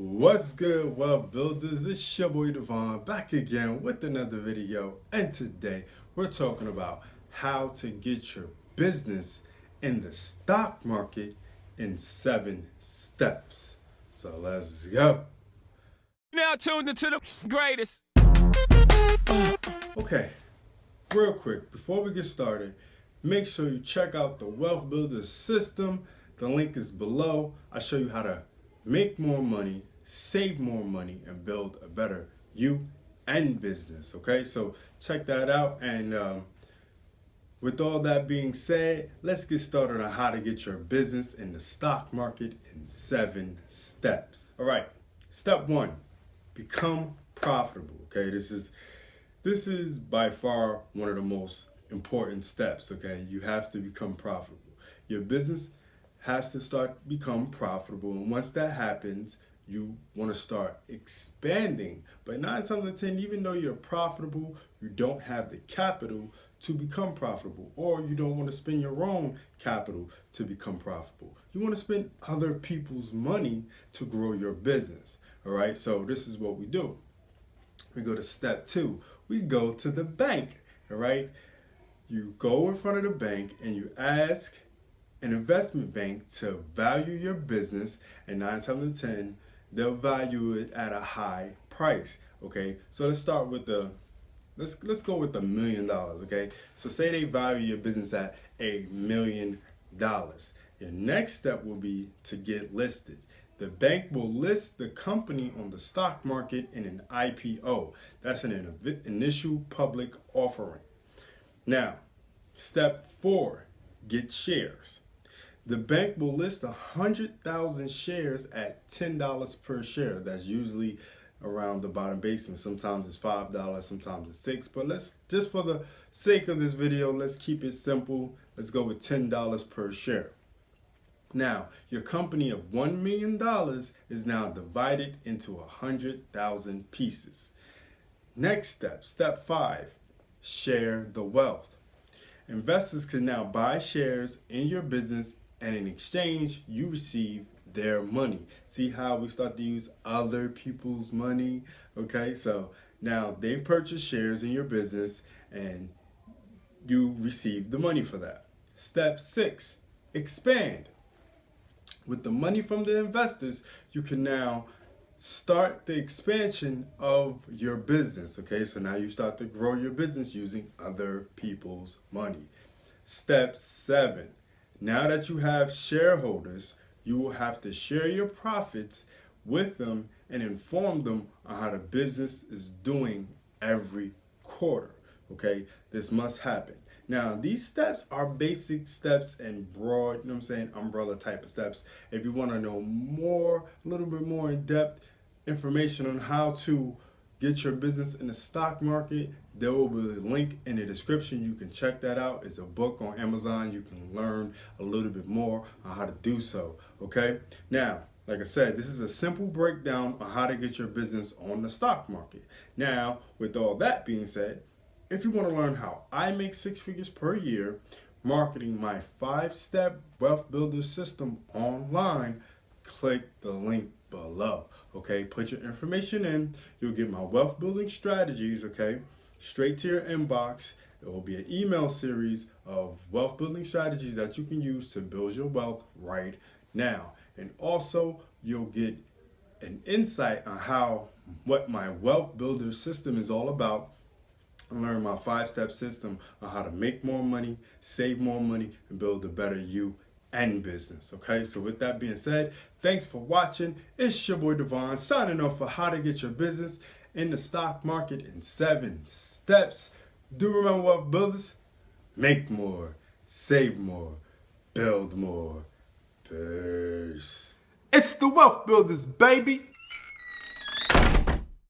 What's good, wealth builders? It's your boy Devon back again with another video, and today we're talking about how to get your business in the stock market in 7 steps. So let's go. Now tuned into the greatest. Okay, real quick, before we get started, make sure you check out the Wealth Builder system. The link is below. I show you how to make more money, save more money, and build a better you and business. Okay, so check that out. And with all that being said, let's get started on how to get your business in the stock market in 7 steps. All right, step 1, become profitable. Okay, this is by far one of the most important steps. Okay, you have to become profitable. Your business has to start become profitable, and once that happens, you want to start expanding. But 9 times out of 10, even though you're profitable, you don't have the capital to become profitable, or you don't want to spend your own capital to become profitable. You want to spend other people's money to grow your business. All right, so this is what we do. We go to step 2. We go to the bank. All right, you go in front of the bank and you ask an investment bank to value your business, and 9 times out of 10, they'll value it at a high price. Okay, so let's start with let's go with $1 million. Okay, so say they value your business at $1 million. Your next step will be to get listed. The bank will list the company on the stock market in an IPO. That's an initial public offering. Now, step 4, get shares. The bank will list 100,000 shares at $10 per share. That's usually around the bottom basement. Sometimes it's $5, sometimes it's $6. But let's, just for the sake of this video, let's keep it simple. Let's go with $10 per share. Now, your company of $1 million is now divided into 100,000 pieces. Next step, step 5, share the wealth. Investors can now buy shares in your business, and in exchange, you receive their money. See how we start to use other people's money? Okay, so now they've purchased shares in your business, and you receive the money for that. Step 6, expand. With the money from the investors, you can now start the expansion of your business. Okay, so now you start to grow your business using other people's money. Step 7, now that you have shareholders, you will have to share your profits with them and inform them on how the business is doing every quarter. Okay, this must happen. Now, these steps are basic steps and broad, umbrella type of steps. If you want to know more, a little bit more in depth information on how to get your business in the stock market, there will be a link in the description. You can check that out. It's a book on Amazon. You can learn a little bit more on how to do so. Okay. Now, like I said, this is a simple breakdown on how to get your business on the stock market. Now, with all that being said, if you want to learn how I make 6 figures per year marketing my 5-step wealth builder system online, click the link below. Okay, put your information in. You'll get my wealth building strategies, okay, straight to your inbox. It will be an email series of wealth building strategies that you can use to build your wealth right now. And also, you'll get an insight on what my wealth builder system is all about, and learn my 5-step system on how to make more money, save more money, and build a better you and business. Okay, so with that being said, thanks for watching. It's your boy Devon signing off for how to get your business in the stock market in 7 steps. Do remember, wealth builders, make more, save more, build more. Peace. It's the Wealth Builders, baby.